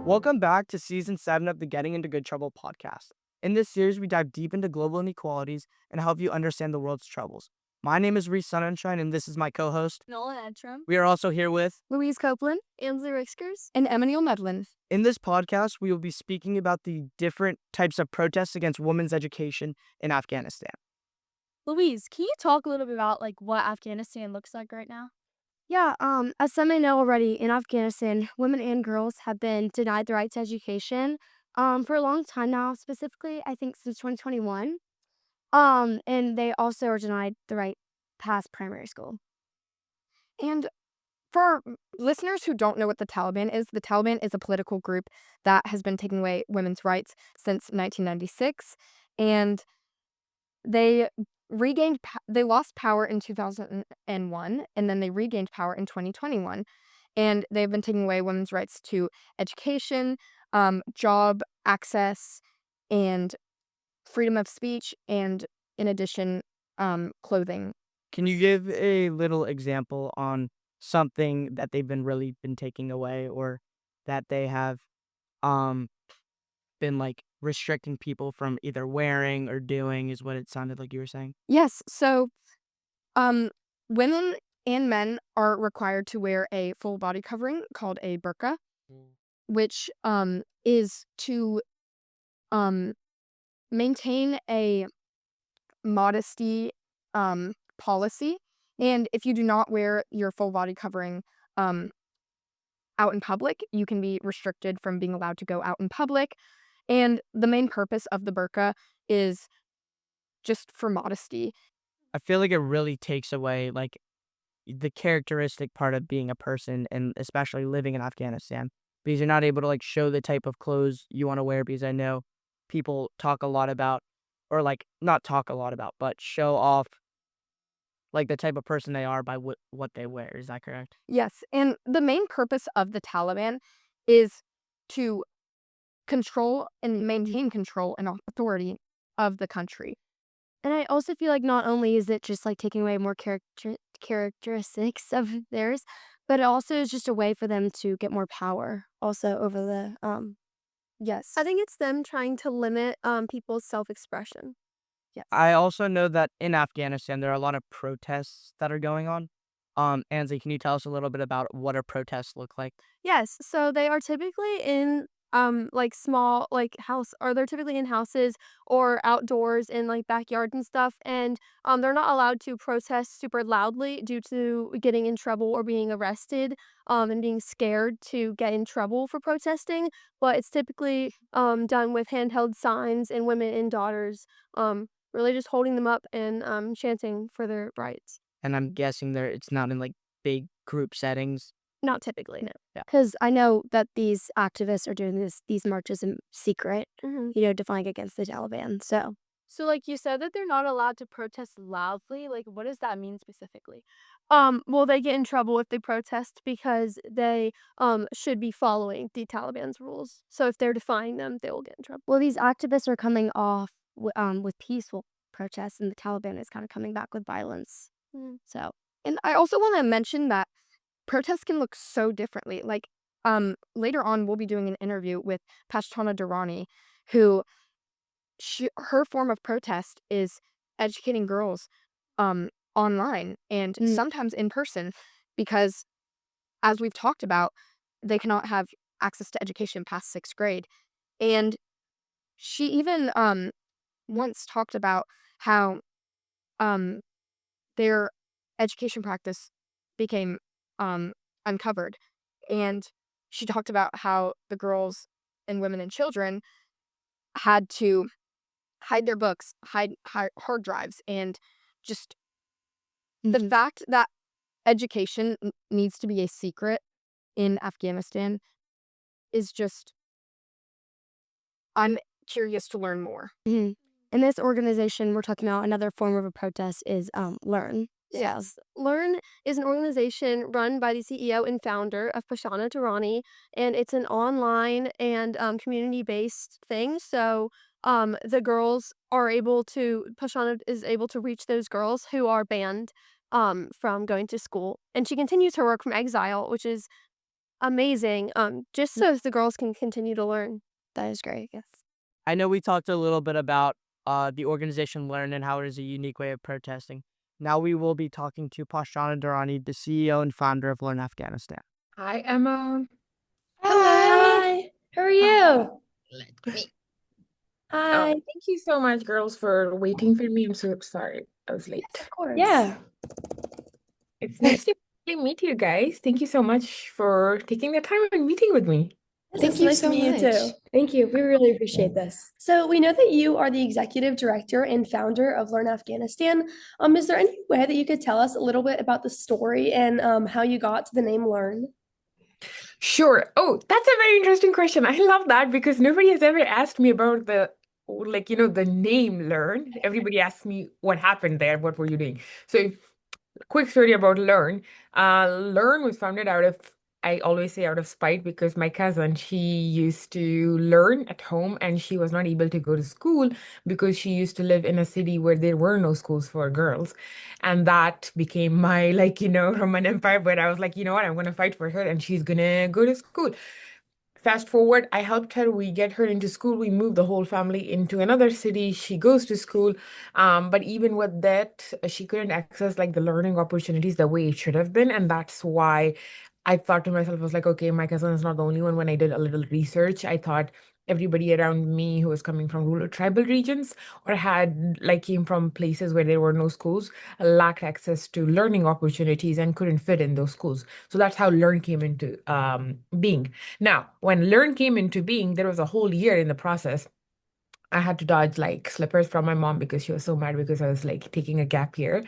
Welcome back to season 7 of the Getting Into Good Trouble podcast. In this series, we dive deep into global inequalities and help you understand the world's troubles. My name is Reese Sunshine, and this is my co host. Nola Edstrom, We are also here with. Louise Copeland, Ansley Rickskers, and Emmanuel Medlin. In this podcast, we will be speaking about the different types of protests against women's education in Afghanistan. Louise, can you talk a little bit about what Afghanistan looks like right now? Yeah, as some may know already, in Afghanistan, women and girls have been denied the right to education for a long time now, specifically, I think, since 2021. And they also are denied the right past primary school. And for listeners who don't know what the Taliban is a political group that has been taking away women's rights since 1996. And they lost power in 2001, and then they regained power in 2021. And they've been taking away women's rights to education, job access, and freedom of speech, and in addition, clothing. Can you give a little example on something that they've been taking away, or that they have been restricting people from either wearing or doing, is what it sounded like you were saying? Yes, so women and men are required to wear a full body covering called a burqa, which is to maintain a modesty policy. And if you do not wear your full body covering out in public, you can be restricted from being allowed to go out in public. And the main purpose of the burqa is just for modesty. I feel like it really takes away the characteristic part of being a person, and especially living in Afghanistan, because you're not able to show the type of clothes you want to wear, because I know people talk a lot about, or not talk a lot about, but show off the type of person they are by what they wear. Is that correct? Yes, and the main purpose of the Taliban is to control and maintain control and authority of the country. And I also feel like not only is it just taking away more characteristics of theirs, but it also is just a way for them to get more power also over the yes. I think it's them trying to limit people's self-expression. Yes. I also know that in Afghanistan there are a lot of protests that are going on. Ansley, can you tell us a little bit about what our protests look like? Yes, so they are typically in small house, or they're typically in houses or outdoors in backyards and stuff, and they're not allowed to protest super loudly due to getting in trouble or being arrested, and being scared to get in trouble for protesting. But it's typically done with handheld signs and women and daughters really just holding them up and chanting for their rights. And I'm guessing it's not in big group settings. Not typically, no. Yeah. Because I know that these activists are doing these marches in secret, Mm-hmm. defying against the Taliban. So So you said that they're not allowed to protest loudly. What does that mean specifically? Well, they get in trouble if they protest because they should be following the Taliban's rules. So if they're defying them, they will get in trouble. well, these activists are coming off with peaceful protests, and the Taliban is kind of coming back with violence. Mm. So, and I also want to mention that protests can look so differently. Later on, we'll be doing an interview with Pashtana Durrani, who her form of protest is educating girls online and sometimes in person, because as we've talked about, they cannot have access to education past 6th grade. And she even once talked about how their education practice became uncovered. And she talked about how the girls and women and children had to hide their books, hide hard drives, and just the fact that education needs to be a secret in Afghanistan is just, I'm curious to learn more. In this organization, we're talking about another form of a protest is Learn. Yes. Learn is an organization run by the CEO and founder of Pashtana Durrani, and it's an online and community-based thing. So the girls are able to, Pashtana is able to reach those girls who are banned from going to school, and she continues her work from exile, which is amazing, just Mm, so the girls can continue to learn. that is great, yes. I know we talked a little bit about the organization Learn and how it is a unique way of protesting. Now we will be talking to Pashtana Durrani, the CEO and founder of Learn Afghanistan. Hi, Emma. Hello. Hi. How are Hi. you? Let me. Hi. Thank you so much, girls, for waiting for me. I'm so sorry I was Yes, late. of course. Yeah. It's nice to finally meet you guys. Thank you so much for taking the time and meeting with me. Thank you so much. Thank you. We really appreciate this. So we know that you are the executive director and founder of Learn Afghanistan. Is there any way that you could tell us a little bit about the story and how you got to the name Learn? Sure. Oh, that's a very interesting question. I love that because nobody has ever asked me about the name Learn. Everybody asks me what happened there, what were you doing? So quick story about Learn. Learn was founded out of, I always say out of spite, because my cousin, she used to learn at home and she was not able to go to school because she used to live in a city where there were no schools for girls. And that became my, Roman Empire, where I was like, you know what, I'm going to fight for her and she's going to go to school. Fast forward, I helped her. We get her into school. We move the whole family into another city. She goes to school. But even with that, she couldn't access like the learning opportunities the way it should have been. And that's why I thought to myself, I was like, okay, my cousin is not the only one. When I did a little research, I thought everybody around me who was coming from rural tribal regions or had like came from places where there were no schools lacked access to learning opportunities and couldn't fit in those schools. So that's how Learn came into being. Now, when Learn came into being, there was a whole year in the process. I had to dodge like slippers from my mom because she was so mad because I was like taking a gap year.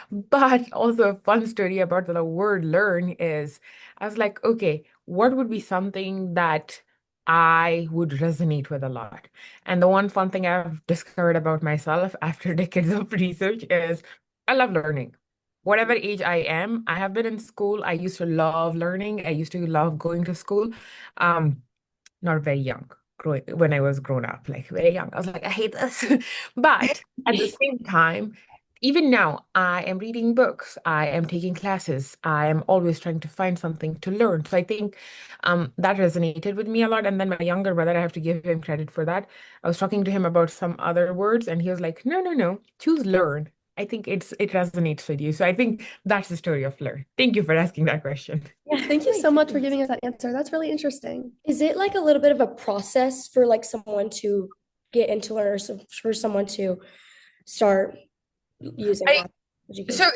But also a fun story about the word learn is I was like, okay, what would be something that I would resonate with a lot? And the one fun thing I've discovered about myself after decades of research is I love learning. Whatever age I am, I have been in school. I used to love learning. I used to love going to school. Um, Not very young, growing when I was grown up, like very young. I was like, I hate this. But at the same time, even now, I am reading books, I am taking classes, I am always trying to find something to learn. So I think that resonated with me a lot. And then my younger brother, I have to give him credit for that. I was talking to him about some other words, and he was like, no, no, no, choose learn. I think it resonates with you. So I think that's the story of learn. Thank you for asking that question. Yes, thank you so much for giving us that answer. That's really interesting. Is it like a little bit of a process for like someone to get into Learn or for someone to start using I So education?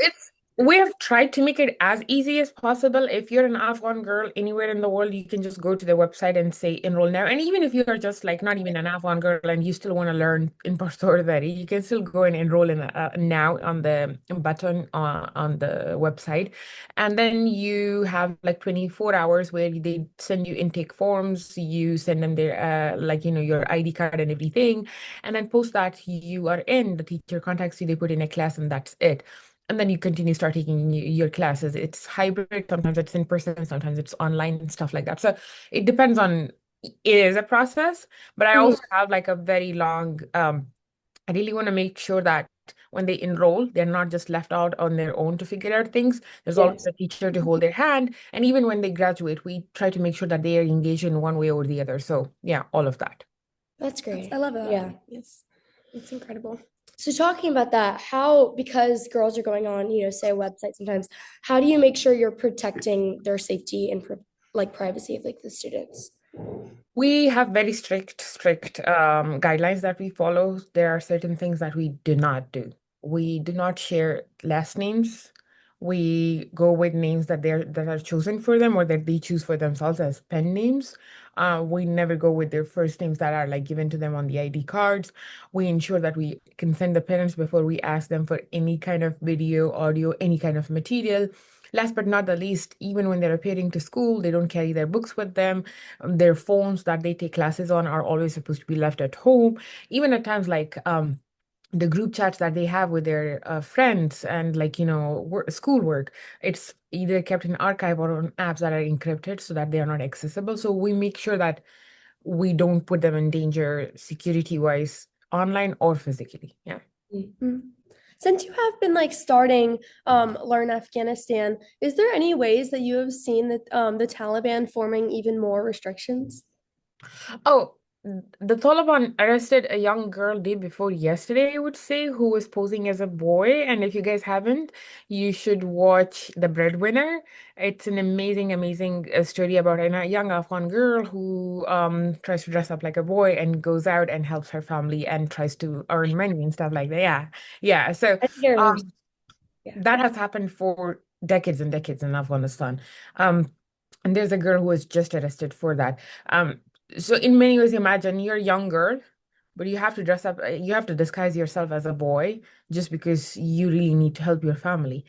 we have tried to make it as easy as possible. If you're an Afghan girl anywhere in the world, you can just go to the website and say enroll now. And even if you're just like not even an Afghan girl and you still want to learn in Pashto or Dari, you can still go and enroll in now on the button on the website. And then you have like 24 hours where they send you intake forms, you send them their your ID card and everything. And then post that you are in, the teacher contacts you, they put in a class, and that's it. And then you continue start taking your classes. It's hybrid, sometimes it's in person, sometimes it's online and stuff like that. So it depends on, it is a process, but I Mhm. also have like a very long, I really want to make sure that when they enroll, they're not just left out on their own to figure out things. There's always Yes, a teacher to hold their hand. And even when they graduate, we try to make sure that they are engaged in one way or the other. So yeah, all of that. that's great. I love that. Yeah, yes, it's incredible. So talking about that, because girls are going on, say a website sometimes, how do you make sure you're protecting their safety and like privacy of like the students? We have very strict guidelines that we follow. There are certain things that we do not do. We do not share last names. We go with names that are chosen for them or that they choose for themselves as pen names. We never go with their first names that are like given to them on the ID cards. We ensure that we consent the parents before we ask them for any kind of video, audio, any kind of material. Last but not the least, even when they're appearing to school, they don't carry their books with them. Their phones that they take classes on are always supposed to be left at home. Even at times like the group chats that they have with their friends and schoolwork, it's either kept in archive or on apps that are encrypted so that they are not accessible. So we make sure that we don't put them in danger security wise online or physically. Yeah. Mhm. Since you have been like starting Learn Afghanistan, is there any ways that you have seen that the Taliban forming even more restrictions? Oh, the Taliban arrested a young girl day before yesterday, I would say, who was posing as a boy. And if you guys haven't, you should watch The Breadwinner. It's an amazing, amazing story about a young Afghan girl who tries to dress up like a boy and goes out and helps her family and tries to earn money and stuff like that. Yeah, yeah. So I think I remember. um, Yeah. that has happened for decades and decades in Afghanistan. Um, and there's a girl who was just arrested for that. Um, so in many ways, imagine you're a young girl, but you have to dress up, you have to disguise yourself as a boy just because you really need to help your family.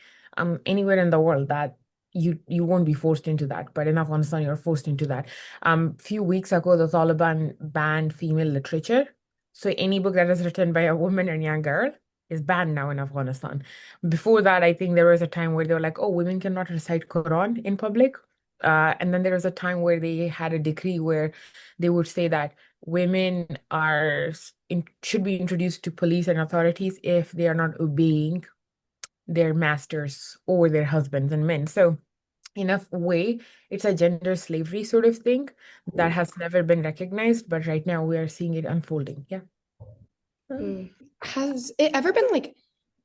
Anywhere in the world that you won't be forced into that, but in Afghanistan, you're forced into that. Few weeks ago, the Taliban banned female literature. So any book that is written by a woman or young girl is banned now in Afghanistan. Before that, I think there was a time where they were like, oh, women cannot recite Quran in public. And then there was a time where they had a decree where they would say that women should be introduced to police and authorities if they are not obeying their masters or their husbands and men. So in a way, it's a gender slavery sort of thing that has never been recognized, but right now we are seeing it unfolding. Yeah. Mm. Has it ever been like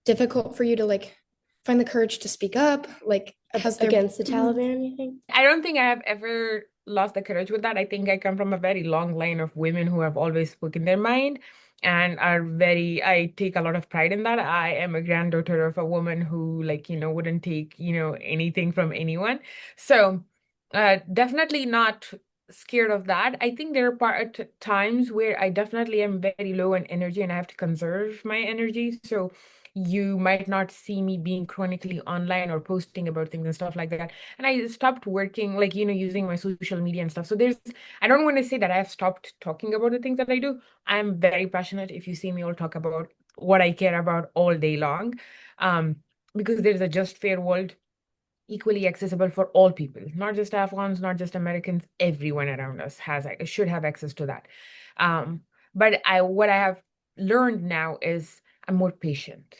difficult for you to like find the courage to speak up? Like, has there Against the Taliban, you think? I don't think I have ever lost the courage with that. I think I come from a very long line of women who have always spoken their mind and I take a lot of pride in that. I am a granddaughter of a woman who, like, wouldn't take, anything from anyone. So, definitely not scared of that. I think there are times where I definitely am very low in energy and I have to conserve my energy. So, you might not see me being chronically online or posting about things and stuff like that, and I stopped working, like, using my social media and stuff. So I don't want to say that I have stopped talking about the things that I do. I'm very passionate. If you see me, I'll talk about what I care about all day long. Um, because there's a just fair world equally accessible for all people, not just Afghans, not just Americans, everyone around us should have access to that. Um, but what I have learned now is I'm more patient.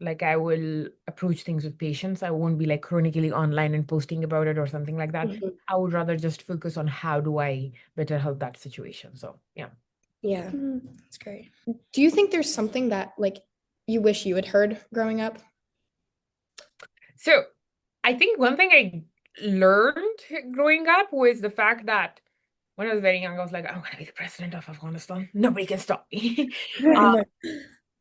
Like I will approach things with patience. I won't be like chronically online and posting about it or something like that. Mhm. I would rather just focus on how do I better help that situation. So yeah. Yeah, that's great. Do you think there's something that like you wish you had heard growing up? So I think one thing I learned growing up was the fact that when I was very young, I was like, I'm gonna be the president of Afghanistan. Nobody can stop me. Uh,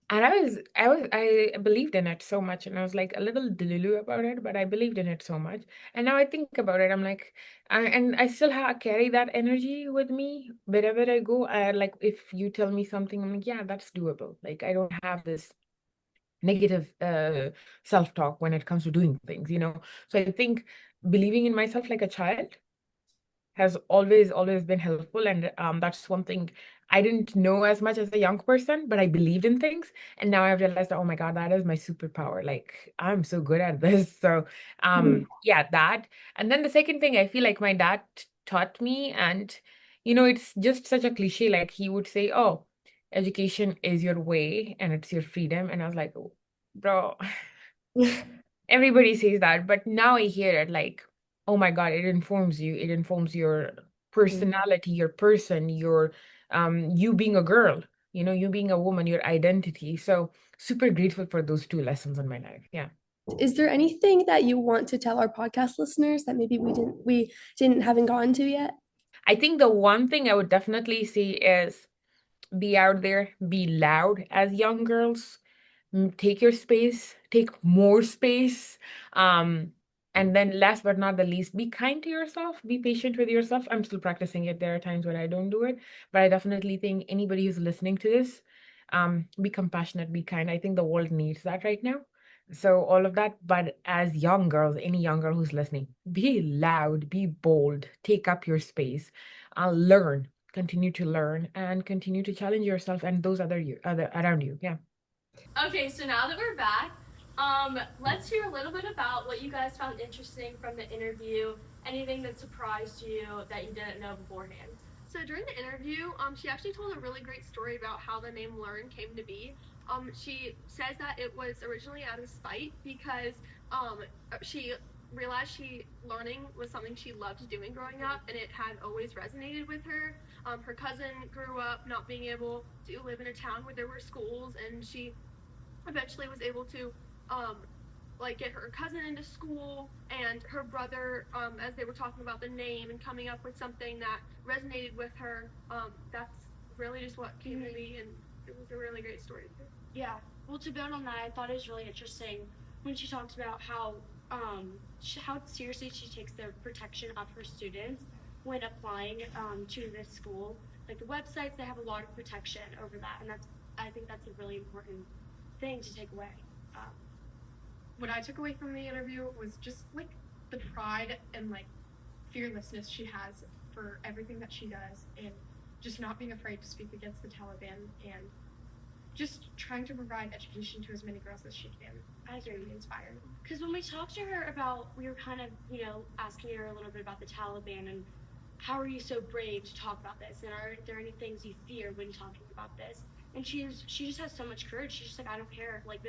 and I believed in it so much, and I was like a little delulu about it, but I believed in it so much. And now I think about it, I'm like, and I still carry that energy with me wherever I go. Like if you tell me something, I'm like, yeah, that's doable. Like I don't have this negative self-talk when it comes to doing things. So I think believing in myself like a child has always been helpful, and that's one thing I didn't know as much as a young person, but I believed in things, and now I've realized that, oh my God, that is my superpower. Like I'm so good at this. So yeah, that. And then the second thing I feel like my dad taught me, and it's just such a cliche. Like he would say, oh, education is your way and it's your freedom, and I was like, oh, bro, everybody says that, but now I hear it like, oh my God, it informs you. It informs your personality, your person, your you being a girl, you being a woman, your identity. So super grateful for those two lessons in my life. Yeah. Is there anything that you want to tell our podcast listeners that maybe we haven't gotten to yet? I think the one thing I would definitely say is be out there, be loud as young girls. Take your space, take more space. Um, and then last but not the least, be kind to yourself, be patient with yourself. I'm still practicing it. There are times when I don't do it, but I definitely think anybody who's listening to this, be compassionate, be kind. I think the world needs that right now. So all of that, but as young girls, any young girl who's listening, be loud, be bold, take up your space, learn, continue to learn, and continue to challenge yourself and those other around you. Yeah. Okay, so now that we're back, let's hear a little bit about what you guys found interesting from the interview. Anything that surprised you that you didn't know beforehand. So during the interview, she actually told a really great story about how the name Learn came to be. She says that it was originally out of spite because she realized learning was something she loved doing growing up, and it had always resonated with her. Her cousin grew up not being able to live in a town where there were schools, and she eventually was able to get her cousin into school, and her brother, as they were talking about the name and coming up with something that resonated with her. That's really just what came to me, and it was a really great story. Yeah. Well, to build on that, I thought it was really interesting when she talked about how seriously she takes the protection of her students when applying to this school. Like the websites, they have a lot of protection over that, and I think that's a really important thing to take away. What I took away from the interview was just like the pride and like fearlessness she has for everything that she does, and just not being afraid to speak against the Taliban, and just trying to provide education to as many girls as she can. I agree. Really inspired. Because when we talked to her we were kind of, asking her a little bit about the Taliban and how are you so brave to talk about this? And are there any things you fear when talking about this? And she just has so much courage. She's just like, I don't care. Like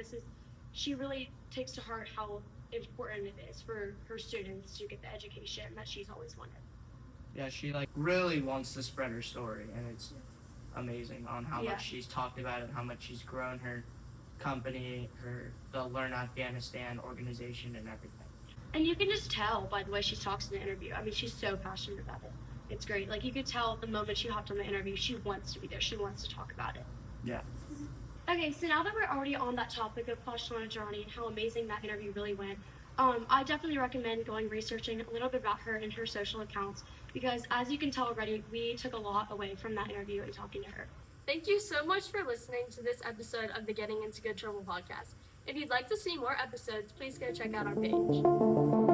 she really takes to heart how important it is for her students to get the education that she's always wanted. Yeah, she really wants to spread her story, and it's amazing on how much she's talked about it, how much she's grown her company, the Learn Afghanistan organization, and everything. And you can just tell by the way she talks in the interview. I mean, she's so passionate about it. It's great. You could tell the moment she hopped on the interview, she wants to be there. She wants to talk about it. Yeah. Okay, so now that we're already on that topic of Pashtana Journey and how amazing that interview really went, I definitely recommend researching a little bit about her and her social accounts, because as you can tell already, we took a lot away from that interview and talking to her. Thank you so much for listening to this episode of the Getting Into Good Trouble podcast. If you'd like to see more episodes, please go check out our page.